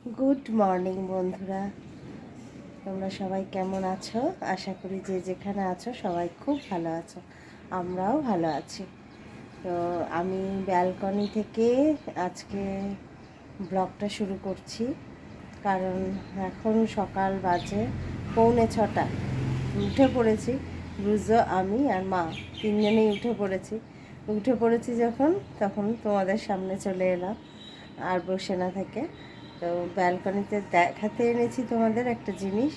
Good morning বন্ধুরা, তোমরা সবাই কেমন আছো? আশা করি যে যেখানে আছো সবাই খুব ভালো আছো, আমরাও ভালো আছি। তো আমি ব্যালকনি থেকে আজকে ব্লগটা শুরু করছি, কারণ এখন সকাল বাজে 6:45। উঠে পড়েছি, রুজো, আমি আর মা তিনজনেই উঠে পড়েছি যখন, তখন তোমাদের সামনে চলে এলাম আর বসে না থেকে। তো ব্যালকনিতে দেখাতে এনেছি তোমাদের একটা জিনিস,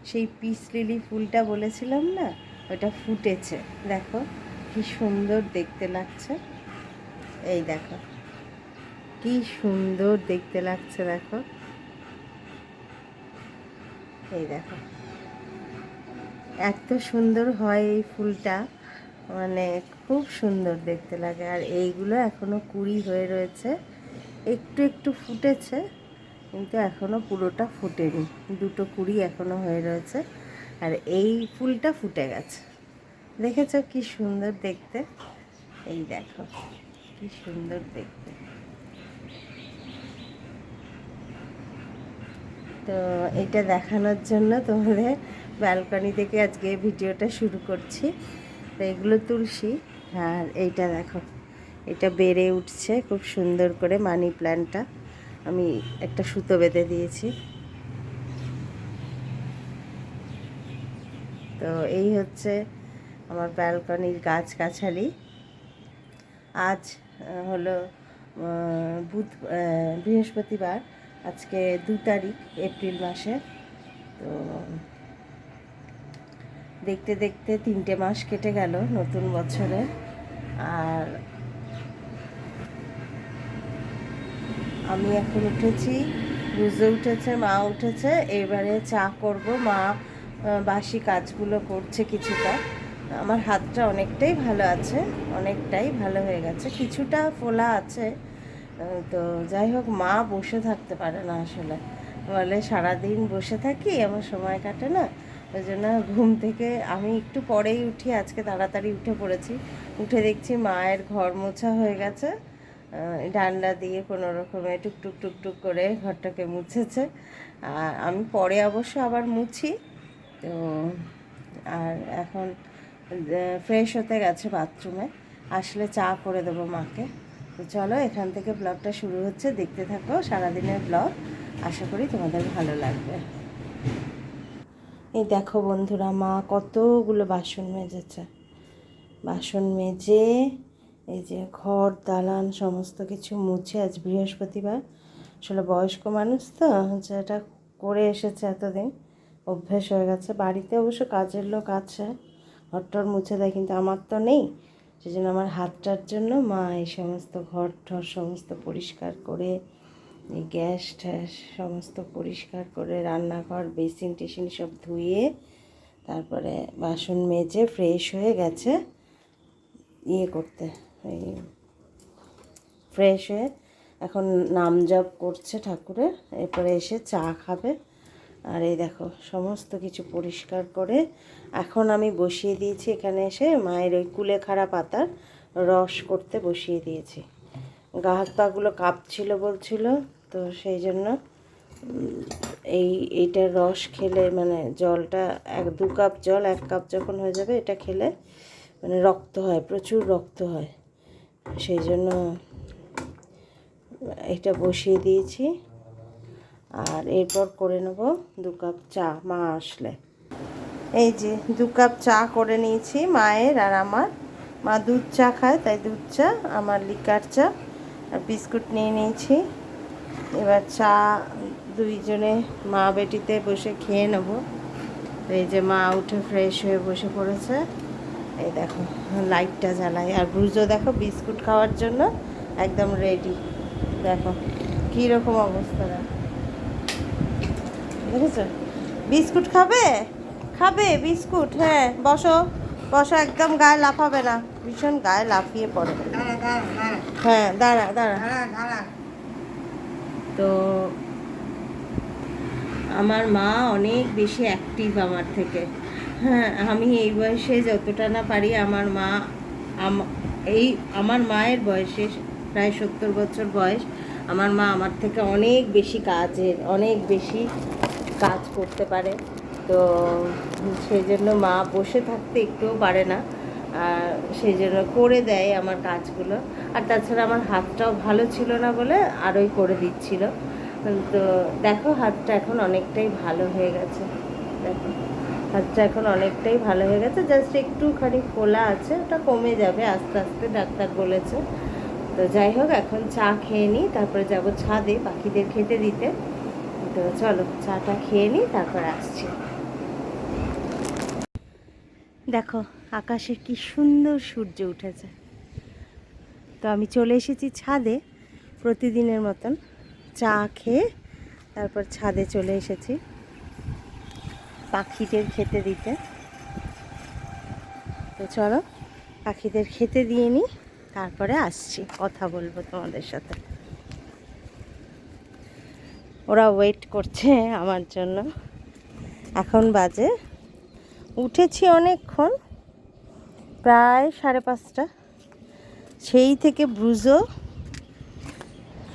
সেই পিস লিলি ফুলটা বলেছিলাম না, ওটা ফুটেছে। দেখো কি সুন্দর দেখতে লাগছে, এই দেখো কি সুন্দর দেখতে লাগছে, দেখো এই দেখো এত সুন্দর হয় এই ফুলটা, মানে খুব সুন্দর দেখতে লাগে। আর এইগুলো এখনো কুঁড়ি হয়ে রয়েছে, একটু একটু ফুটেছে কিন্তু এখনো পুরোটা ফুটেনি, দুটো কুঁড়ি এখনো হয়ে রয়েছে। আর এই ফুলটা ফুটে গেছে, দেখেছো কি সুন্দর দেখতে, এই দেখো কি সুন্দর দেখতে। তো এটা দেখানোর জন্য তোমাদের ব্যালকনি থেকে আজকে ভিডিওটা শুরু করছি। তো এগুলো তুলসী, আর এইটা দেখো, এটা বেড়ে উঠছে খুব সুন্দর করে। মানি প্ল্যান্টটা আমি একটা সুতো বেঁধে দিয়েছি। তো এই হচ্ছে আমার ব্যালকনির গাছগাছালি। আজ হলো বৃহস্পতিবার, আজকে 2 তারিখ এপ্রিল মাসে। তো দেখতে দেখতে 3টে মাস কেটে গেল নতুন বছরে। আর আমি এখন উঠেছি, রুজো উঠেছে, মা উঠেছে, এবারে চা করব। মা বাসি কাজগুলো করছে কিছুটা। আমার হাতটা অনেকটাই ভালো আছে, অনেকটাই ভালো হয়ে গেছে, কিছুটা ফোলা আছে। তো যাই হোক, মা বসে থাকতে পারে না আসলে, বলে সারাদিন বসে থাকি, আমার সময় কাটে না। ওই জন্য ঘুম থেকে আমি একটু পরেই উঠি, আজকে তাড়াতাড়ি উঠে পড়েছি। উঠে দেখছি মায়ের ঘর মোছা হয়ে গেছে, ডান্ডা দিয়ে কোনো রকমে টুকটুক টুকটুক করে ঘরটাকে মুছেছে। আর আমি পরে অবশ্য আবার মুছি। তো আর এখন ফ্রেশ হতে গেছে বাথরুমে, আসলে চা করে দেবো মাকে। তো চলো, এখান থেকে ব্লগটা শুরু হচ্ছে, দেখতে থাকো সারাদিনের ব্লগ, আশা করি তোমাদের ভালো লাগবে। এই দেখো বন্ধুরা, মা কতগুলো বাসন মেজেছে, বাসন মেজে এই যে ঘর দালান সমস্ত কিছু মুছে। আজ বৃহস্পতিবার, আসলে বয়স্ক মানুষ তো, যেটা করে এসেছে এতদিন, অভ্যেস হয়ে গেছে। বাড়িতে অবশ্য কাজের লোক আছে, ঘরটর মুছে দেয়, কিন্তু আমার তো নেই। সেই জন্য আমার হাতটার জন্য মা এই সমস্ত ঘর ঠর সমস্ত পরিষ্কার করে, এই গ্যাস ট্যাস সমস্ত পরিষ্কার করে, রান্নাঘর বেসিন টেসিন সব ধুয়ে, তারপরে বাসন মেজে ফ্রেশ হয়ে গেছে করতে, এই ফ্রেশ হয়ে এখন নাম জপ করছে ঠাকুরের, এরপরে এসে চা খাবে। আর এই দেখো সমস্ত কিছু পরিষ্কার করে এখন আমি বসিয়ে দিয়েছি, এখানে এসে মায়ের ওই কুলেখাড়া পাতার রস করতে বসিয়ে দিয়েছি। গা হাত পাগুলো কাঁপছিল বলছিল, তো সেই জন্য এইটার রস খেলে, মানে জলটা 1-2 কাপ জল 1 কাপ যখন হয়ে যাবে, এটা খেলে মানে রক্ত হয়, প্রচুর রক্ত হয়, সেই জন্য এটা বসিয়ে দিয়েছি। আর এরপর করে নেব 2 কাপ চা মা আসলে। এই যে 2 কাপ চা করে নিয়েছি মায়ের আর আমার। মা দুধ চা খায়, তাই দুধ চা, আমার লিকার চা, আর বিস্কুট নিয়ে নিয়েছি। এবার চা দুইজনে মা বেটিতে বসে খেয়ে নেব। তো এই যে মা উঠে ফ্রেশ হয়ে বসে পড়েছে, এই দেখো লাইটটা জ্বালাই। আর ব্রুজো দেখো বিস্কুট খাওয়ার জন্য একদম রেডি, দেখো কীরকম অবস্থা, দেখেছো? বিস্কুট খাবে, খাবে বিস্কুট, হ্যাঁ বসো বসো, একদম গায়ে লাফাবে না, ভীষণ গায়ে লাফিয়ে পড়ে। হ্যাঁ দাঁড়া দাঁড়া। তো আমার মা অনেক বেশি অ্যাক্টিভ আমার থেকে। হ্যাঁ, আমি এই বয়সে যতটা না পারি, আমার মা এই আমার মায়ের বয়সে প্রায় 70 বছর বয়স, আমার মা আমার থেকে অনেক বেশি কাজ করতে পারে, তো সেই জন্য মা বসে থাকতে একটুও পারে না, আর সেই জন্য করে দেয় আমার কাজগুলো। আর তাছাড়া আমার হাতটাও ভালো ছিল না বলে আরোই করে দিচ্ছিল। তো দেখো হাতটা এখন অনেকটাই ভালো হয়ে গেছে, দেখো হাতটা এখন অনেকটাই ভালো হয়ে গেছে, জাস্ট একটুখানি ফোলা আছে, ওটা কমে যাবে আস্তে আস্তে, ডাক্তার বলেছে। তো যাই হোক, এখন চা খেয়ে নিই, তারপরে যাব ছাদে পাখিদের খেতে দিতে। তো চলো চাটা খেয়ে নিই, তারপর আসছি। দেখো আকাশে কি সুন্দর সূর্য উঠেছে। তো আমি চলে এসেছি ছাদে প্রতিদিনের মতন, চা খেয়ে তারপর ছাদে চলে এসেছি পাখিদের খেতে দিতে। তো চলো পাখিদের খেতে দিয়ে নিই, তারপরে আসছি, কথা বলবো তোমাদের সাথে। ওরা ওয়েট করছে আমার জন্য। এখন বাজে, উঠেছি অনেকক্ষণ, প্রায় 5:30। সেই থেকে ব্রুজো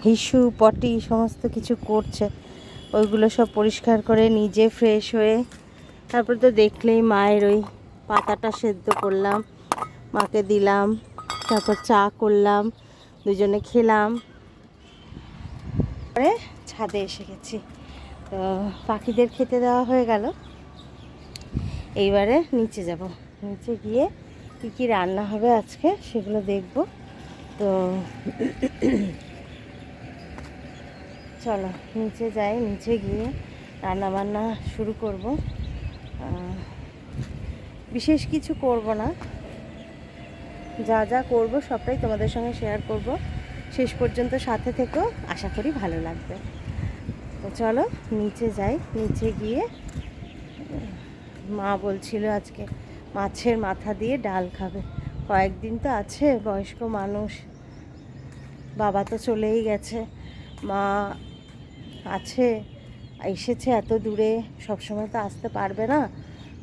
হিসু পটি সমস্ত কিছু করছে, ওইগুলো সব পরিষ্কার করে নিজে ফ্রেশ হয়ে তারপর তো দেখলেই মায়ের ওই পাতাটা সেদ্ধ করলাম, মাকে দিলাম, তারপর চা করলাম, দুজনে খেলাম, পরে ছাদে এসে গেছি। তো পাখিদের খেতে দেওয়া হয়ে গেল, এইবারে নিচে যাব, নিচে গিয়ে কী কী রান্না হবে আজকে সেগুলো দেখব। তো চলো নিচে যাই, নিচে গিয়ে রান্না বান্না শুরু করব। বিশেষ কিছু করব না, যা যা করব সবটাই তোমাদের সঙ্গে শেয়ার করব, শেষ পর্যন্ত সাথে থেকেও, আশা করি ভালো লাগবে। তো চলো নিচে যাই, নিচে গিয়ে মা বলছিল আজকে মাছের মাথা দিয়ে ডাল খাবে। কয়েকদিন তো আছে, বয়স্ক মানুষ, বাবা তো চলেই গেছে, মা আছে, এসেছে এত দূরে, সবসময় তো আসতে পারবে না,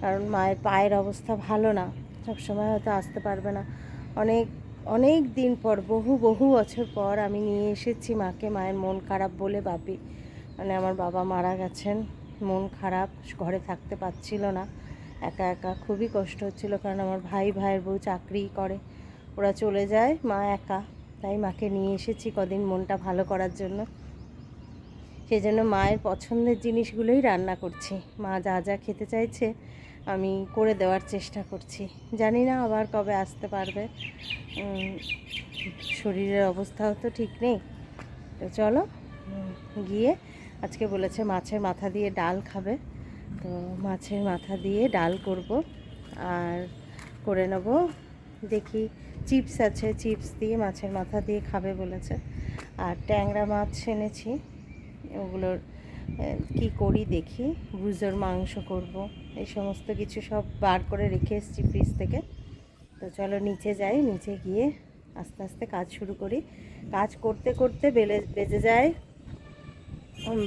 কারণ মায়ের পায়ের অবস্থা ভালো না, সবসময় হয়তো আসতে পারবে না। অনেক অনেক দিন পর, বহু বছর পর আমি নিয়ে এসেছি মাকে, মায়ের মন খারাপ বলে ভাবি, মানে আমার বাবা মারা গেছেন, মন খারাপ, ঘরে থাকতে পারছিল না, একা একা খুবই কষ্ট হচ্ছিল, কারণ আমার ভাইয়ের বউ চাকরি করে, ওরা চলে যায়, মা একা, তাই মাকে নিয়ে এসেছি কদিন মনটা ভালো করার জন্য। সেই জন্য মায়ের পছন্দের জিনিসগুলোই রান্না করছি, মা যা যা খেতে চাইছে আমি করে দেওয়ার চেষ্টা করছি। জানি না আবার কবে আসতে পারবে, শরীরের অবস্থাও তো ঠিক নেই। তো চলো গিয়ে, আজকে বলেছে মাছের মাথা দিয়ে ডাল খাবে, তো মাছের মাথা দিয়ে ডাল করব, আর করে নেব দেখি চিপস আছে, চিপস দিয়ে মাছের মাথা দিয়ে খাবে বলেছে। আর ট্যাংরা মাছ এনেছি, ওগুলোর কি করি দেখি, ব্রুজোর মাংস করব, এই সমস্ত কিছু সব বার করে রেখে এসেছি ফ্রিজ থেকে। তো চলো নিচে যাই, নিচে গিয়ে আস্তে আস্তে কাজ শুরু করি। কাজ করতে করতে বেজে যায়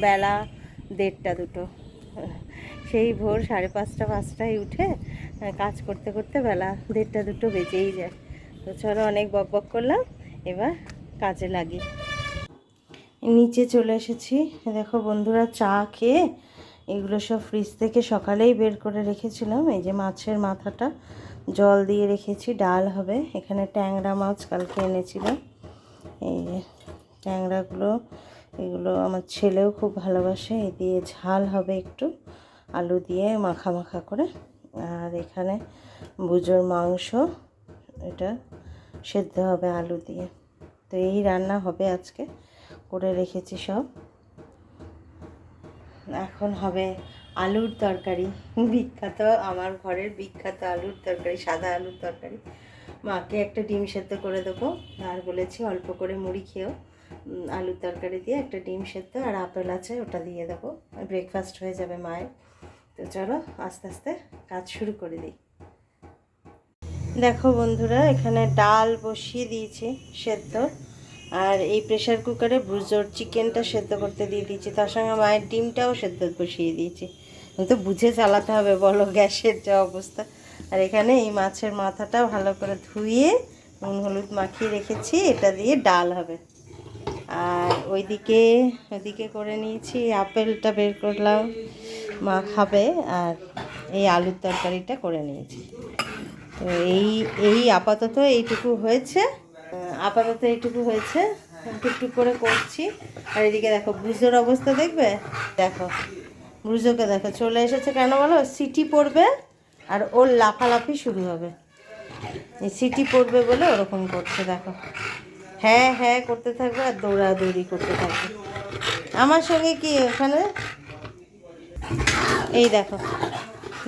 বেলা 1:30 2, সেই ভোর 5:30 5টায় উঠে কাজ করতে করতে বেলা 1:30 2 বেজেই যায়। তো চলো অনেক বক করলাম, এবার কাজে লাগি। নিচে চলে এসেছি, দেখো বন্ধুরা, চা খেয়ে এগুলো সব ফ্রিজ থেকে সকালেই বের করে রেখেছিলাম। এই যে মাছের মাথাটা জল দিয়ে রেখেছি, ডাল হবে। এখানে ট্যাংরা মাছ কালকে এনেছিলাম, এই যে ট্যাংরাগুলো, এগুলো আমার ছেলেও খুব ভালোবাসে, এই দিয়ে ঝাল হবে একটু, আলু দিয়ে মাখা মাখা করে। আর এখানে ব্রুজোর মাংস, এটা সেদ্ধ হবে আলু দিয়ে। তো এই রান্না হবে আজকে, করে রেখেছি সব। এখন হবে আলুর তরকারি, বিখ্যাত, আমার ঘরের বিখ্যাত আলুর তরকারি, সাদা আলুর তরকারি। মাকে একটা ডিম সেদ্ধ করে দেবো, আর বলেছি অল্প করে মুড়ি খেয়েও, আলুর তরকারি দিয়ে একটা ডিম সেদ্ধ আর আপেল আছে, ওটা দিয়ে দেবো, ব্রেকফাস্ট হয়ে যাবে মায়ের। তো চলো আস্তে আস্তে কাজ শুরু করে দিই। দেখো বন্ধুরা, এখানে ডাল বসিয়ে দিয়েছি সেদ্ধ, আর এই প্রেশার কুকারে ব্রুজোর চিকেনটা সেদ্ধ করতে দিয়ে দিয়েছি, তার সঙ্গে মায়ের ডিমটাও সেদ্ধ বসিয়ে দিয়েছি। কিন্তু বুঝে চালাতে হবে, বলো গ্যাসের যা অবস্থা। আর এখানে এই মাছের মাথাটা ভালো করে ধুয়ে নুন হলুদ মাখিয়ে রেখেছি, এটা দিয়ে ডাল হবে। আর ওইদিকে ওইদিকে করে নিয়েছি, আপেলটা বের করলাম, মা খাবে, আর এই আলুর তরকারিটা করে নিয়েছি। তো এই আপাতত এইটুকু হয়েছে, টুকটুক করে করছি। আর এদিকে দেখো ব্রুজোর অবস্থা দেখবে, দেখো ব্রুজোকে দেখো চলে এসেছে কেন বলো, সিটি পড়বে আর ওর লাফালাফি শুরু হবে, এই সিটি পড়বে বলে ওরকম করছে দেখো, হ্যাঁ হ্যাঁ করতে থাকবে আর দৌড়াদৌড়ি করতে থাকবে আমার সঙ্গে। কি ওখানে এই দেখো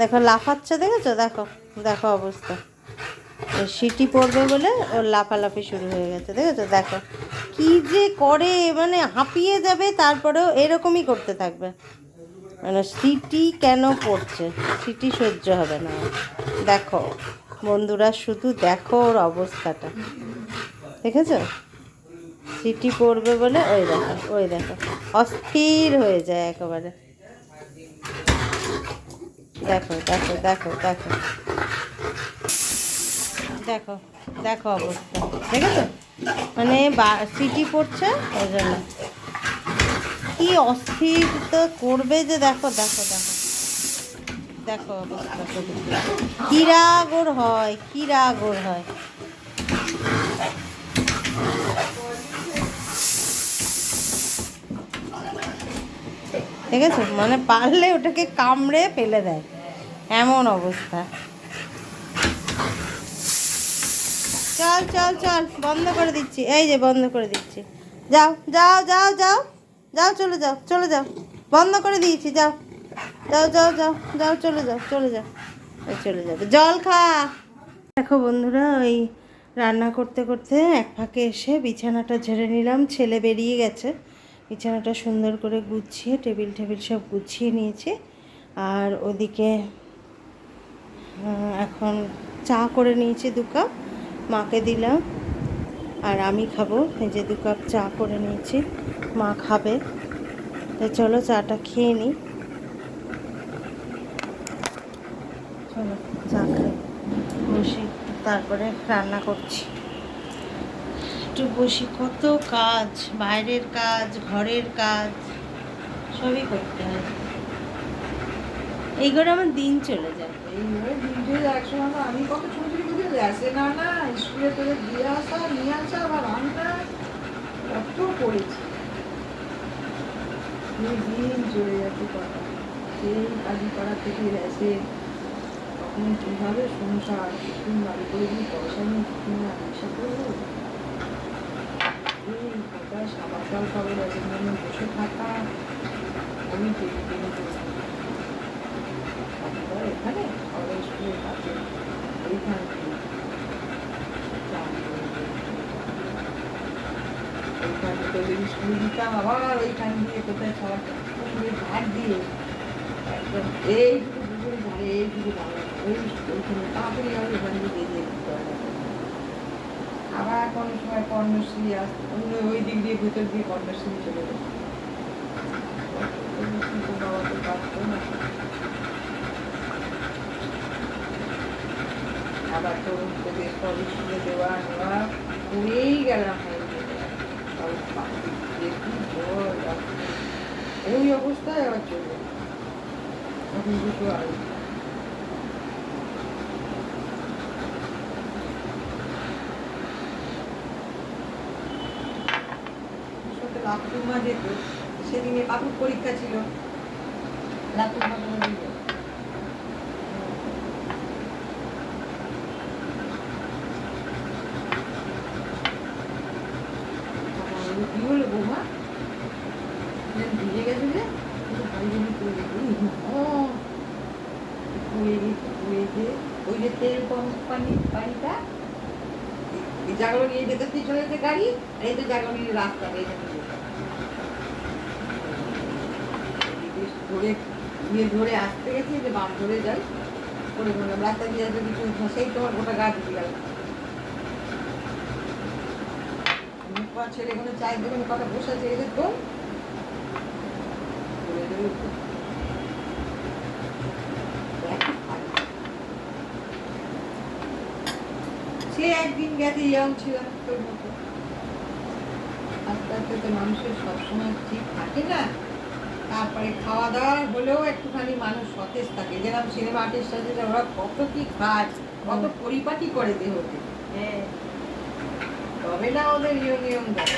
দেখো লাফাচ্ছে, দেখেছো, দেখো দেখো অবস্থা, সিটি পড়বে বলে ওর লাফালাফি শুরু হয়ে গেছে, দেখেছো, দেখো কি যে করে, মানে হাঁপিয়ে যাবে, তারপরেও এরকমই করতে থাকবে, মানে সিটি কেন পড়ছে, সিটি সহ্য হবে না। দেখো বন্ধুরা শুধু দেখো ওর অবস্থাটা, দেখেছো, সিটি পড়বে বলে ওই দেখো অস্থির হয়ে যায় একেবারে, দেখো দেখো দেখো দেখো দেখো দেখো অবস্থা, দেখেছো, মানে সিটি পড়ছে ওই জন্য কি অস্থির তো করবে যে, দেখো দেখো দেখো দেখো অবস্থা, কি রাগ ওর হয়, কি রাগ ওর হয়। ঠিক আছে, মানে পারলে ওটাকে কামড়ে ফেলে দেয়, এমন অবস্থা। চল চল চল বন্ধ করে দিচ্ছি, এই যে বন্ধ করে দিচ্ছি, যাও যাও যাও যাও যাও, চলে যাও চলে যাও, বন্ধ করে দিয়েছি, যাও যাও যাও যাও যাও, চলে যাও চলে যাও, চলে যাবে, জল খা। দেখো বন্ধুরা, ওই রান্না করতে করতে এক ফাঁকে এসে বিছানাটা ঝেড়ে নিলাম, ছেলে বেরিয়ে গেছে, বিছানাটা সুন্দর করে গুছিয়ে টেবিল সব গুছিয়ে নিয়েছি। আর ওদিকে এখন চা করে নিয়েছি 2 কাপ, মাকে দিলাম আর আমি খাবো, এই যে 2 কাপ চা করে নিয়েছি, মা খাবে। তো চলো চাটা খেয়ে নিই, চলো চা খাই, বসে তারপরে রান্না করছি, একটু বসি, কত কাজ, বাইরের কাজ, ঘরের কাজ, সবই করতে হয়, এই করে আমার দিন চলে যায়। এইভাবে দিন চলে যায়, একসময় আমি কত ছোট ছোট বুঝে আসে না না স্কুলে তোদের দিয়ে আসা নিয়ে আসা আবার রান্না কত করেছি, এই দিন চলে যাচ্ছে কথা, সেই কাজী পাড়া থেকে আসে, তখন কীভাবে সংসার টিফিন বাড়ি করে দিই, পয়সা নিয়ে টিফিন না পয়সা করবো, এই কোথায় সাবার জল খাবার আছে মনে বসে থাকা, আমি টেনে টেনে এখানে আমাদের স্কুলের কাছে ওইখান থেকে স্কুলে দিতাম, আবার ওইখান দিয়ে কোথায় খাবার ঘাট দিয়ে একদম এইটুকু দুপুরে ধারে এইটুকু দাঁড়ানো, ওইখানে তাড়াতাড়ি আবার ওখান দিয়ে বেরিয়ে দিতে হবে, আবার কোনো সময় কর্ণশ্রী আসতো, ওই দিক দিয়ে ভেতর দিয়ে কর্ণশ্রী চলে যেত, বাবা তো পারতো না, আবার তরুণদের স্কুলে দেওয়া নেওয়া করেই গেলাম, ওই অবস্থায় আবার চলবে এখন দুটো আগে লাকুমা যেত, সেদিনে কাকুর পরীক্ষা ছিল, লাকুমা কি হলো বৌমা ভিজে গেছে যে ওই যে তেল পানিটা এই জায়গাগুলো নিয়ে ভেতর দিয়ে চলে যেতে গাড়ি, আর এই তো জায়গাগুলো নিয়ে রাস্তা ধরে নিয়ে ধরে আসতে গেছি, যে বাম ধরে যাই করে বললাম রাস্তা দিয়ে আসবে কিছু, সেই তোমার গোটা গা ঢুকে গেল, ছেলে কোনো চায়ের দোকানে কথা বসেছে, এদের তো সে একদিন গেছে ইয়ং ছিলাম তোর মতো, আস্তে আস্তে স্বাস্থ্য তো মানুষের সবসময় ঠিক থাকে না। তারপরে খাওয়া দাওয়া হলেও একটুখানি মানুষ সতেজ থাকে, যেরকম সিনেমা আর্টিস্ট সাথে ওরা কত কি খায়, কত পরিপাটি করে দেহকে, হ্যাঁ তবে না ওদের নিয়ম দেয়।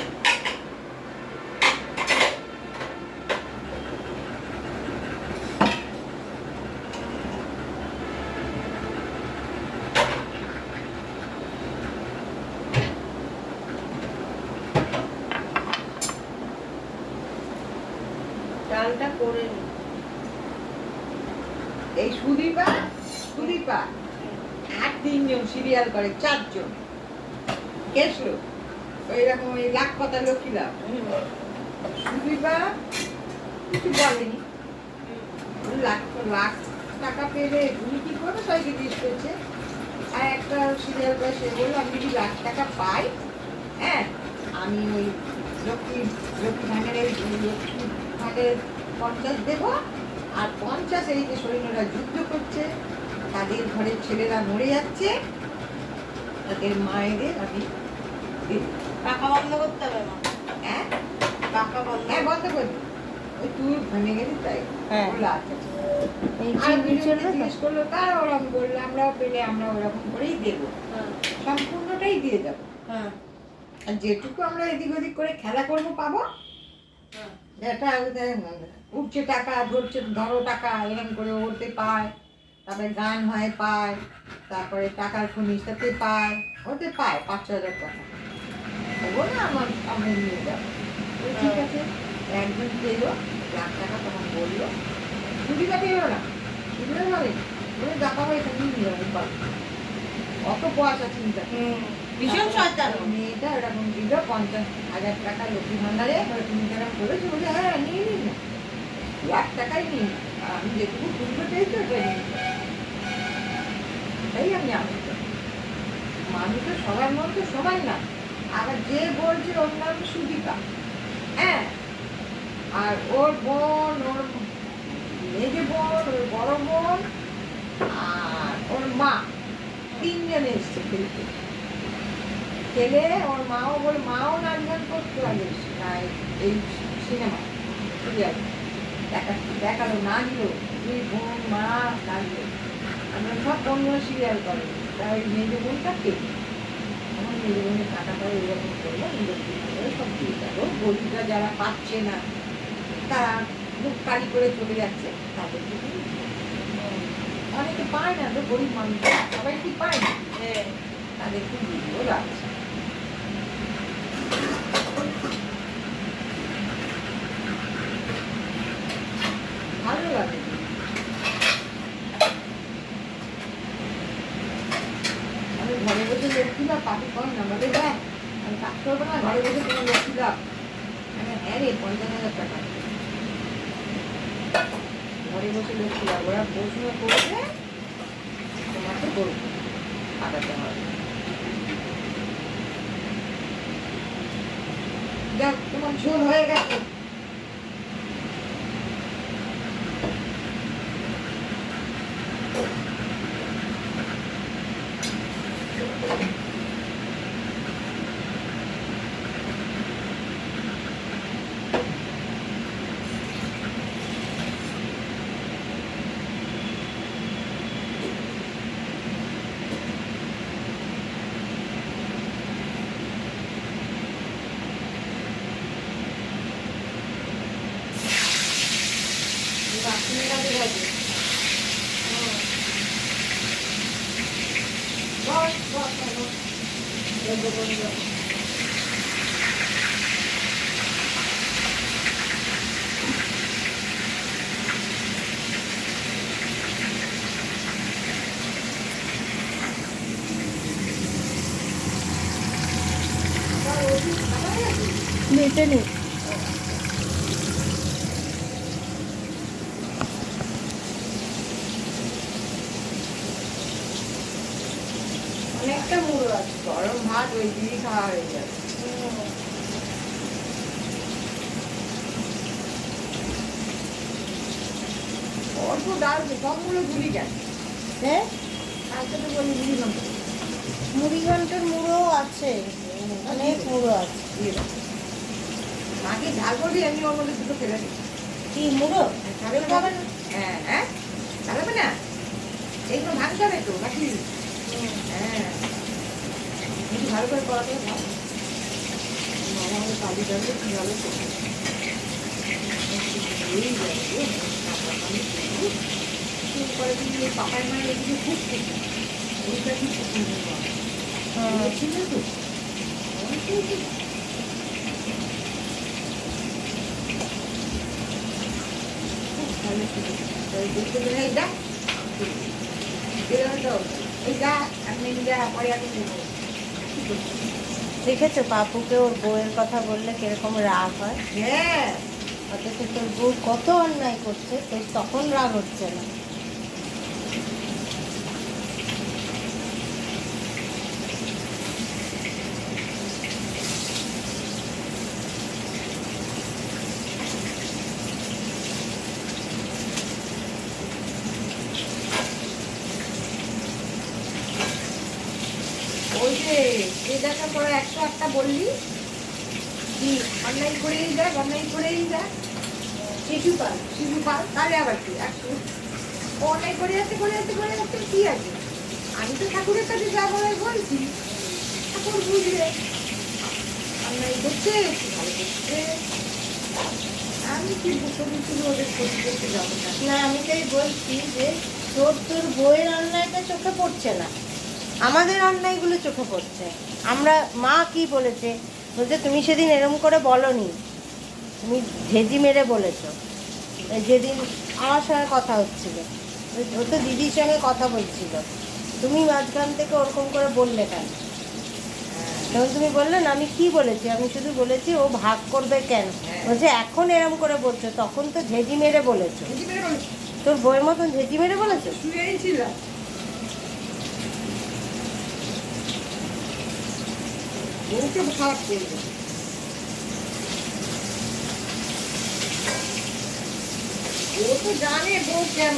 ডালটা করে নি। এই সুদীপা সুদীপা আর তিনজন সিরিয়াল করে, চারজন গেছিল ওই রকম ওই লাখ কথা লক্ষ্মীরা। সুদীপা কিছু বলেনি, লাখ লাখ টাকা পেলে উনি কি করে সবাইকে জিজ্ঞেস করছে। আর একটা সিরিয়াল করে সে বললো আমি যদি লাখ টাকা পাই, হ্যাঁ আমি ওই লক্ষ্মী লক্ষ্মী ভাঙের লক্ষ্মী ভাঙের 50 দেবো, আর 50 এই যে সৈন্যরা যুদ্ধ করছে, তাদের ঘরের ছেলেরা মরে যাচ্ছে, তাদের মায়েদের আমি দেবো। টাকা বন্ধ করতে হবে মা। হ্যাঁ টাকা বন্ধ। হ্যাঁ বন্ধ করে দিই। ওই তুই ভেঙে গেলি তাই। হ্যাঁ। বললো আচ্ছা ঠিক আছে। এই আর চিংড়ি বিজয়কে চলবে তো? জিজ্ঞেস করলো তার ওরকম বললো আমরাও পেলে আমরা ওরকম করেই দেবো, হ্যাঁ সম্পূর্ণটাই দিয়ে যাবো। হ্যাঁ আর যেটুকু আমরা এদিক ওদিক করে খেলা করবো পাবো, হ্যাঁ। যেটা উঠছে টাকা ধরছে ধরো টাকা এরকম করে ওতে পায়, তারপরে গান হয় পায়, তারপরে টাকার খনিজ তাতে পায়, ওতে পায় 5,000 টাকা। ও না আমরা নিয়ে যাবো। তো ঠিক আছে, একজন পেলো লাখ টাকা, তখন বললো সুবিধা পেলো না, সুবিধা বলে বলে দেখাবো এখানে নিয়ে যাবো পাবো। অত পয়সা চিন্তা ভীষণ শয়তান। মেয়েটা এরকম দিল 50,000 টাকা লক্ষ্মী ভান্ডারে, তুমি যেরকম করেছো বলে হ্যাঁ নিয়ে নিন না, লাখ টাকাই নিন, আর আমি যেটুকু খুঁজতে পেয়েছি ওটা নিন। এটাই আমি আনন্দ। মানুষের সবার মন তো সবাই না। আবার যে বলছে ওর নাম সুদীপা, হ্যাঁ, আর ওর বোন, ওর মেজে বোন, ওর বড় বোন আর ওর মা, তিনজনে এসছে খেলতে। খেলে ওর মাও বলে মাও নাচ গান করতে পারে এই সিনেমা সিরিয়াল দেখালো, নাচলো, দুই বোন মা নাচলো। আমরা সব বন্ধুরা সিরিয়াল করে, তাই মেজে বোনটা পেয়ে আমার মেজে বোনের টাকা পরে এরকম করলো, সব দিয়ে যাবো। গরিবরা যারা পাচ্ছে না, তারা মুখ কালি করে চলে যাচ্ছে, তাদেরকে অনেকে পায় না তো, গরিব মানুষ সবাই কি পায় না, তাদেরকে দিয়েও রাখছে। ভালো লাগে। আমি ঘরে বসে লক্ষ্মী লাভ পাখি কম না বলে হ্যাঁ আমি কাজ করবো না, ঘরে বসে তোমার লক্ষ্মী লাভ। হ্যাঁ রে 50,000 টাকা ঘরে বসে লক্ষ্মী লাভ। ওরা প্রশ্ন করবে, তোমাকে বলবো পাঠাতে হবে। যাক তোমার ঝোল হয়ে গেছে। বেটে নি। অনেকটা মুড়ো আছে। গরম ভাত ওই দিয়ে খাওয়া হয়ে যাবে। অল্প ডাল সবগুলো গুলি কেন? হ্যাঁ কালকে তো বলি গুলি ঘন্ট মুড়ি ঘন্টার মুড়ো আছে, অনেক মুড়ো আছে। দিয়ে দাও। মাকে ঝাল করবি, আমি ওর মধ্যে দুটো ফেলে দিই। কি মুড়ো খাবে খাবে না? হ্যাঁ হ্যাঁ, খাবে না, এইগুলো ভাঙতে হবে তো নাকি? হ্যাঁ, একটু ভালো করে করাতে ভালো। মামা আমাদের কালি যাবে, কি ভালো করবে। এই যাবে গো, আমি করে কিন্তু এই পাপাই মায়ের এদিকে খুব খুশি, ওইটা কি খুশি ছিল তো অনেক খুশি। খুব ভালো ছিল। তাই দেখতে পেলে এই দেখ, এই দেখ, আমি যা পরে আমি দেবো। দেখেছো পাপুকে ওর বউয়ের কথা বললে কিরকম রাগ হয়? হ্যাঁ, অথচ তোর বউ কত অন্যায় করছে, তোর তখন রাগ হচ্ছে না। ওই যে দেখার পরে 108টা বললি কি অনলাইন করেই দেখ, অনলাইন করেই দেখ। শিশু পাল তাহলে আবার কি অনলাইন করে যাচ্ছে কি আছে? আমি তো ঠাকুরের কাছে যা বলার বলছি, ঠাকুর বুঝবে। অনলাইন করছে, একটু ভালো করছে। আমি কি শুধু ওদের ক্ষতি করতে যাবো না। না, আমি তাই বলছি যে তোর বউয়ের অন্যায়টা চোখে পড়ছে না, আমাদের অন্যায়গুলো চোখে পড়ছে। আমরা মা কি বলেছে, বলছে তুমি সেদিন এরম করে বলনি, তুমি ঝেঁঝি মেরে বলেছো। এই যেদিন আমার সঙ্গে কথা হচ্ছিল, ও তো দিদির সঙ্গে কথা বলছিল, তুমি মাঝখান থেকে ওরকম করে বললে কেন? তখন তুমি বললে না আমি কি বলেছি, আমি শুধু বলেছি ও ভাগ করবে কেন। বলছে এখন এরম করে বলছো, তখন তো ঝেঁঝি মেরে বলেছো। তোর বইয়ের মতন ঝেঁঝি মেরে বলেছো? শুয়েই ছিলাম। বউকে খারাপ করবে, ও তো জানে বউ কেন,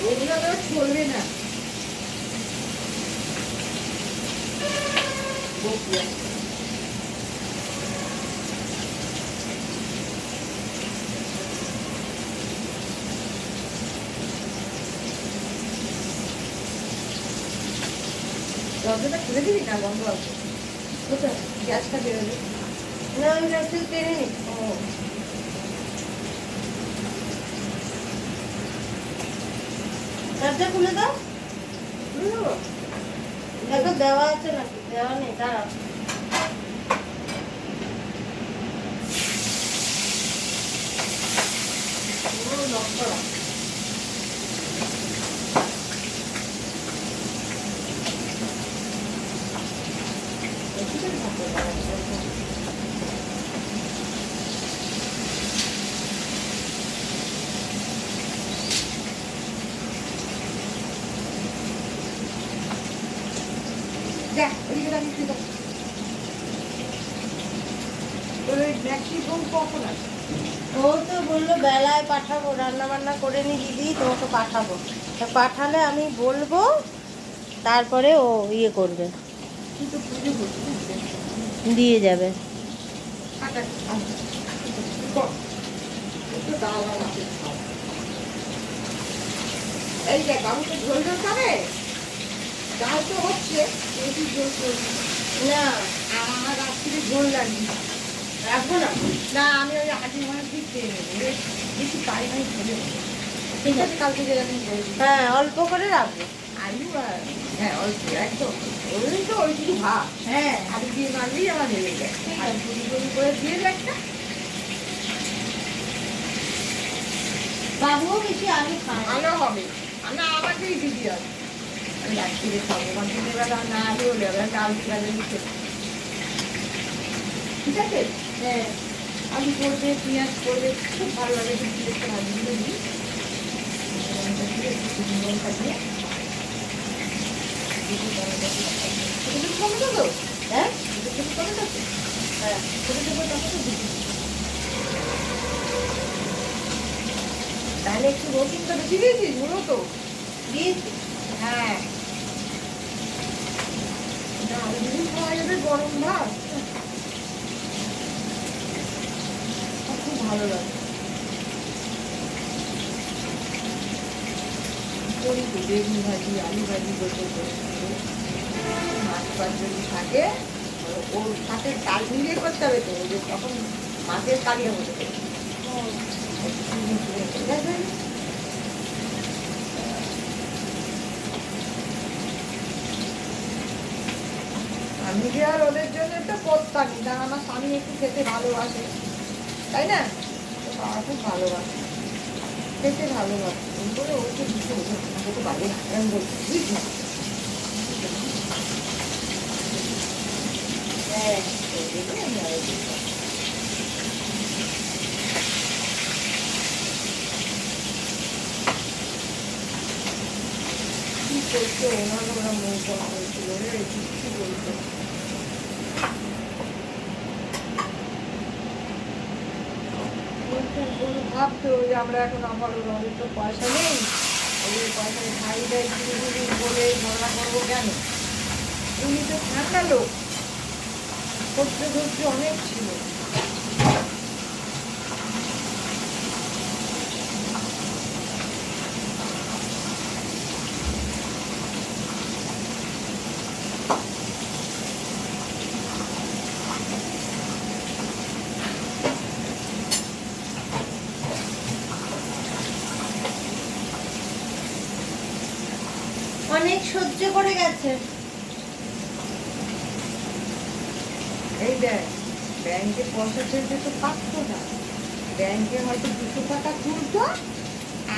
ওগুলো তো চলবে না। বউ কি আছে? দরজাটা খুলে দিবি না, বন্ধ আছে কোথায়? গ্যাসটা বেরোবে না, আমি রাস্তায় টেনে নি। দরজা খুলে দাও। দেখো দেওয়া আছে নাকি, দেওয়া নেই, দাঁড়াও। লক করা। দেখ ওইদিকে দাঁড়িয়ে দেখ, তোর ওই ম্যাক্সি বোন কখন আছে? ও তো বললো বেলায় পাঠাবো, রান্না বান্না করে নি দিদি, তোমাকে পাঠাবো। তা পাঠালে আমি বলবো, তারপরে ও ইয়ে করবে, তুই তো পুজো করছিস, দিয়ে যাবে। এই দেখ বাবুকে ঝোল ঝোল খাবে, ডাল তো হচ্ছে, বেশি ঝোল করবি না, আমার রাত্রিরে ঝোল লাগবে। রাখবো না। না, আমি ওই আগে মনে ঠিক খেয়ে নেবো, বেশি পাই নাই খেলে ঠিক আছে। কালকে যে আমি বলছি হ্যাঁ, অল্প করে রাখবো। আলু আর হ্যাঁ অল্প একদম, ওই তো ওইটুকু ভাত, হ্যাঁ, আলু দিয়ে মারলেই আমার হয়ে যায়। ঠিক আর আছে। পুরি পুরি করে দিয়ে দে একটা। বাবুও বেশি আলু খায় না। ভালো হবে, না আমাকেই দিদি আছে, আমি রাত্রিরে খাবো, কারণ দিনের বেলা না আলু হলে হবে, আমি আলু গাজর দিতে, ঠিক আছে? হ্যাঁ, আলু করবে, পেঁয়াজ করবে, খুব ভালো লাগে দিদি, একটু ভাজিগুলো দিই, লঙ্কা দিয়ে একটু লঙ্কা দিয়ে ছোটো ছোটো টমেটো তো, হ্যাঁ, ছোটো ছোটো টমেটো তো, হ্যাঁ, ছোটো ছোটো টমেটো দিদি, তাহলে একটু রসুনটা বেশি দিয়েছিস বলো তো? দিয়েছি। হ্যাঁ, আলু দিদি খাওয়া যাবে গরম ভাত। ভালো লাগে। করি তো বেগুন ভাজি, আলু ভাজি করতে করে মাছ ফাছ যদি থাকে ওর সাথে ডাল মিলিয়ে করতে হবে তো, যে তখন মাছের কালিয়া হতে পারে। আমি যে আর ওদের জন্য একটা করতাম, কারণ আমার স্বামী একটু খেতে ভালোবাসে, তাই না? তো বাবা খুব ভালোবাসে, খেতে ভালোবাসে, করে ওকে দিতে হবে, আমাকে তো বাইরে হাঁটান বলতে বুঝলি না? হ্যাঁ, দেখে আমি আরো দিতাম। কি করছে ওনার, ওরা মুখ বন্ধ হয়েছিল রে, কিচ্ছু বলতো না। ভাবতো যে আমরা এখন আমার ওদের তো পয়সা নেই, ওদের পয়সা খাই দেয় বলে ঝগড়া করবো কেন? উনি তো ঠান্ডা লোক, সহ্য ধৈর্য অনেক ছিল। অনেক সহ্য করে গেছে। এই দেখ, ব্যাংকে পয়সা ফেলতে তো পারতো না, ব্যাংকে হয়তো 200 টাকা তুলতো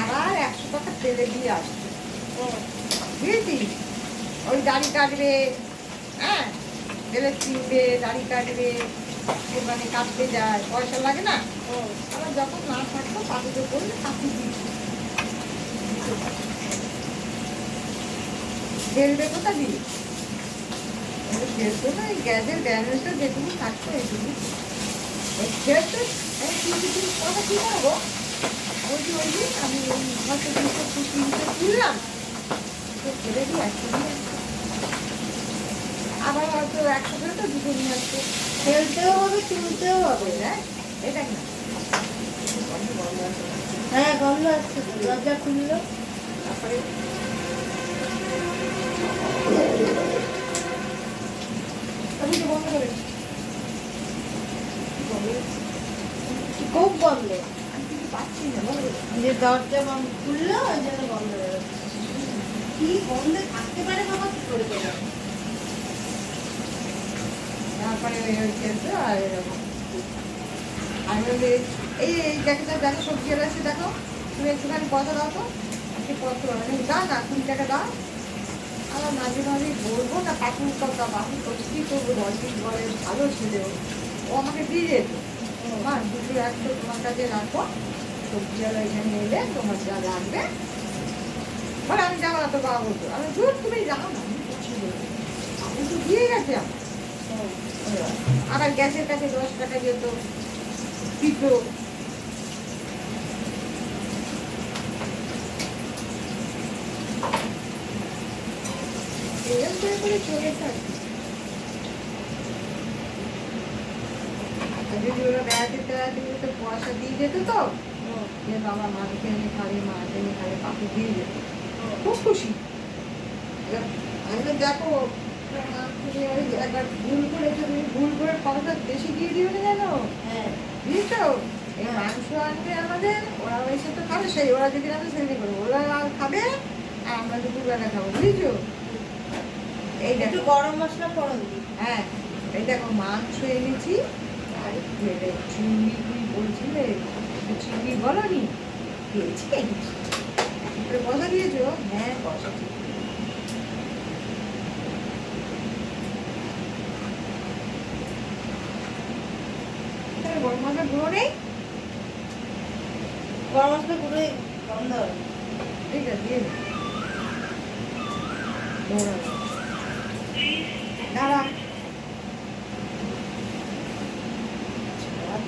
আবার 100 টাকা ফেলে দিয়ে আসতো, বুঝেছিস? ওই দাড়ি কাটবে, হ্যাঁ, ফেলে কিনবে, দাড়ি কাটবে, মানে কাটতে যায়, পয়সা লাগে না? আবার যখন না থাকতো পাখিতে করলে কাটি দিত, ফেলবে কোথা দিয়ে? ফেলতো না, এই গ্যাসের ব্যালেন্সটা যেটুকু থাকতো এটুকু ফেলতো। কিছু কথা কি করবো, ওই যে আমি হয়তো 200 তুললাম, ফেলে দিই 100 নিয়ে আসতো, আবার হয়তো 100 ফেলে তো 200 নিয়ে আসতো। ফেলতেও হবে, তুলতেও হবে। হ্যাঁ, এটা না, হ্যাঁ, গন্ধ আসছে তো, দরজা খুললো। তারপরে আমি তো বন্ধ করে খুব গন্ধ, আমি কিছু পাচ্ছি না, বন্ধ করে। যে দরজা বন্ধ খুললো ওই জন্য বন্ধ হয়ে যাচ্ছে। কি গন্ধে থাকতে পারে বাবা, কি করে দেবে? তারপরে ওই খেলতো আর এরকম। আমি বলি, এই এই দেখো সবজি আছে, দেখো তুমি একটুখানি পয়সা দাও তো, একটু পত্র দাও না, 20 টাকা দাও। আমার মাঝে মাঝে বলবো না, কাকুর কথা, বাপুর কথা, কী করবো, রজনীশ বলে ভালো ছিল, ও আমাকে দিয়ে যেত, মা 200 তোমার কাছে রাখো, সবজিওয়ালা এখানে এলে তোমার যা লাগবে, বলে আমি যাবো না, তো বাবা বলতো, আমি দূর তুমি যাও না, আমি কিছু বলবো, আমি তো দিয়ে গেছে আমার। আবার গ্যাসের কাছে 10 টাকা যেত, দিত। এরকম করে চলে থাকে। আর যদি ওরা বেড়াতে তো পয়সা দিয়ে যেত তো, যে বাবা মাছ এনে খাবে, মাছ এনে খাবে, পাপু দিয়ে যেত, খুব খুশি। এবার আমি তো দেখো, একবার ভুল করেছো, তুমি ভুল করে পয়সা বেশি দিয়ে দিও না, জানো? হ্যাঁ, বুঝেছো? এই মাংস আনবে আমাদের, ওরা এসে তো খাবে, সেই ওরা যদি আনবে সেদিন করবো, ওরা খাবে আর আমরা দুপুরবেলা খাবো, বুঝেছো? এই একটু দেখো, গরম মশলা ফোড়ন দিই। হ্যাঁ, এই দেখো মাংস এনেছি, আর একটু এটা চিংড়ি, তুই বলছিলে একটু চিংড়ি বলনি, দিয়েছি, এনেছি। পয়সা দিয়েছো? হ্যাঁ, পয়সা ঠিক। গরম মশলা গুঁড়ো নেই, গরম মশলা পুরোই গন্ধ হবে। ঠিক আছে, দিয়ে দাঁড়া,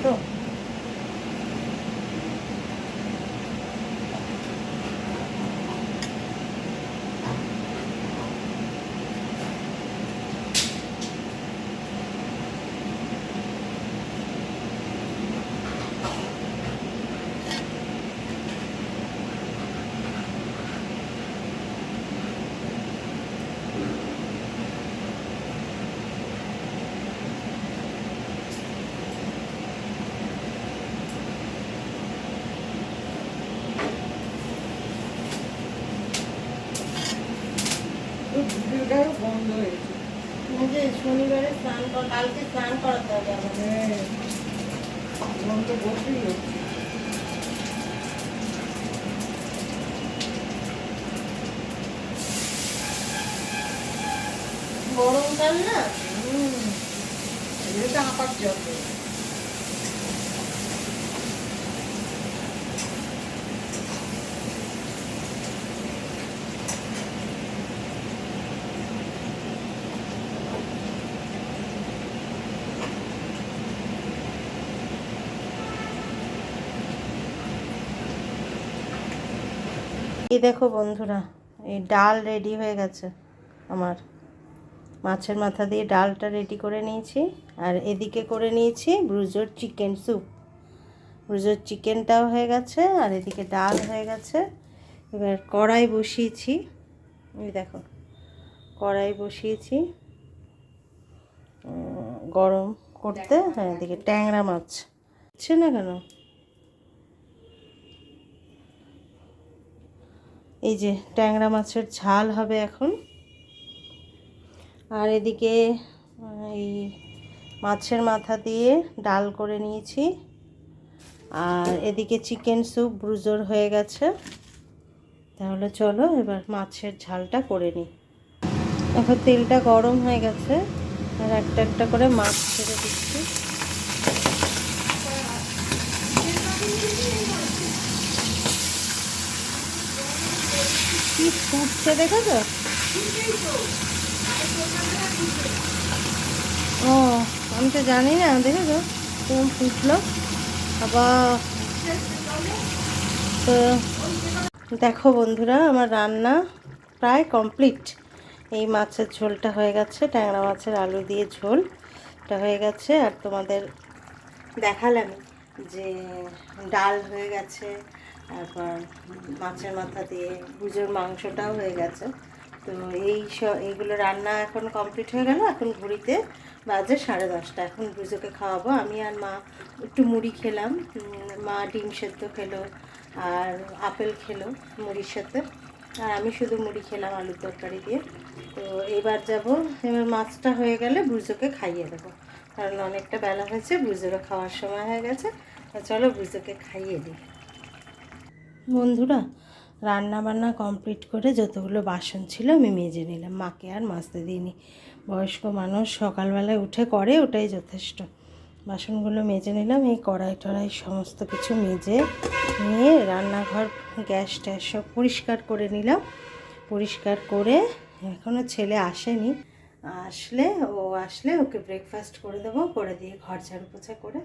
তো ভিডিওটাও বন্ধ হয়েছে। যে শনিবারে কালকে স্নান করাতে হবে আমাদের। হ্যাঁ, বন্ধ বসেই হচ্ছে। গরমকাল না, এটা আপার জল। এই দেখো বন্ধুরা, এই ডাল রেডি হয়ে গেছে আমার। মাছের মাথা দিয়ে ডালটা রেডি করে নিয়েছি, আর এদিকে করে নিয়েছি ব্রুজোর চিকেন স্যুপ। ব্রুজোর চিকেনটাও হয়ে গেছে, আর এদিকে ডাল হয়ে গেছে। এবার কড়াই বসিয়েছি, এই দেখো কড়াই বসিয়েছি গরম করতে। হ্যাঁ, এদিকে ট্যাংরা মাছ হচ্ছে না কেন, এই যে ট্যাংরা মাছের ঝাল হবে এখন। আর এদিকে এই মাছের মাথা দিয়ে ডাল করে নিয়েছি, আর এদিকে চিকেন স্যুপ ব্রুজোর হয়ে গেছে। তাহলে চলো এবার মাছের ঝালটা করে নিই। এখন তেলটা গরম হয়ে গেছে, আর একটা একটা করে মাছ ছেড়ে দিচ্ছি। কি ফুটছে দেখো তো? ও, আমি তো জানি না, দেখো তো কেমন ফুটলো আবার। তো দেখো বন্ধুরা, আমার রান্না প্রায় কমপ্লিট। এই মাছের ঝোলটা হয়ে গেছে, ট্যাংরা মাছের আলু দিয়ে ঝোলটা হয়ে গেছে। আর তোমাদের দেখালাম যে ডাল হয়ে গেছে, তারপর মাছের মাথা দিয়ে ভুজোর মাংসটাও হয়ে গেছে। তো এইগুলো রান্না এখন কমপ্লিট হয়ে গেল। এখন ঘড়িতে বাজে 10:30। এখন ভুজোকে খাওয়াবো। আমি আর মা একটু মুড়ি খেলাম, মা ডিম সেদ্ধ খেলো আর আপেল খেলো মুড়ির সাথে, আর আমি শুধু মুড়ি খেলাম আলুর তরকারি দিয়ে। তো এবার যাব, এবার মাছটা হয়ে গেলে ব্রুজোকে খাইয়ে দেবো, কারণ অনেকটা বেলা হয়েছে, ব্রুজোকে খাওয়ার সময় হয়ে গেছে। তো চলো ব্রুজোকে খাইয়ে দিই। বন্ধুরা, রান্না বান্না কমপ্লিট করে যতগুলো বাসন ছিল আমি মেজে নিলাম, মাকে আর মাজতে দিইনি। বয়স্ক মানুষ সকালবেলায় উঠে করে, ওটাই যথেষ্ট। বাসনগুলো মেজে নিলাম, এই কড়াই টড়াই সমস্ত কিছু মেজে নিয়ে রান্নাঘর গ্যাস ট্যাস সব পরিষ্কার করে নিলাম। পরিষ্কার করে, এখনও ছেলে আসেনি, আসলে ওকে ব্রেকফাস্ট করে দেবো, করে দিয়ে ঘর ঝাড়ু পোছা করে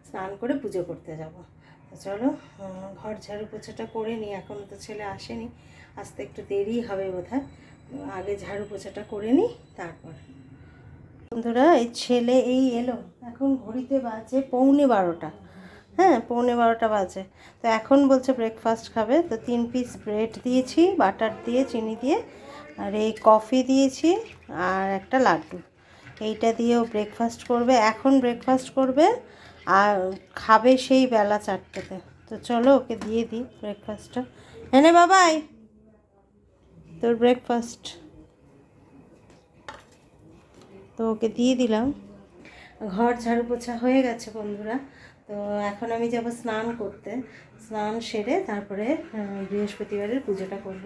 স্নান করে পুজো করতে যাব। তো চলো ঘর ঝাড়ু পোছাটা করে নিই, এখনও তো ছেলে আসেনি, আসতে একটু দেরি হবে বোধহয়। আগে ঝাড়ু পোছাটা করে নিই তারপর। বন্ধুরা, এই ছেলে এলো, এখন ঘড়িতে বাজে 11:15। হ্যাঁ, 11:15 বাজে। তো এখন বলছে ব্রেকফাস্ট খাবে। তো 3 পিস ব্রেড দিয়েছি বাটার দিয়ে, চিনি দিয়ে, আর এই কফি দিয়েছি, আর একটা লাড্ডু। এইটা দিয়েও ব্রেকফাস্ট করবে, এখন ব্রেকফাস্ট করবে আর খাবে সেই বেলা 4টেতে। তো চলো ওকে দিয়ে দিই ব্রেকফাস্টটা। এনে বাবাই তোর ব্রেকফাস্ট। তো ওকে দিয়ে দিলাম। ঘর ঝাড়ু পোছা হয়ে গেছে বন্ধুরা। তো এখন আমি যাব স্নান করতে, স্নান সেরে তারপরে বৃহস্পতিবারের পুজোটা করব।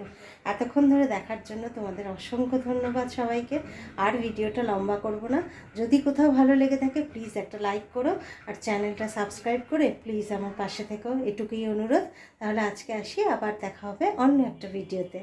এতক্ষণ ধরে দেখার জন্য তোমাদের অসংখ্য ধন্যবাদ সবাইকে। আর ভিডিওটা লম্বা করব না, যদি কোথাও ভালো লেগে থাকে প্লিজ একটা লাইক করো, আর চ্যানেলটা সাবস্ক্রাইব করে প্লিজ আমার পাশে থেকো, এটুকুই অনুরোধ। তাহলে আজকে আসি, আবার দেখা হবে অন্য একটা ভিডিওতে।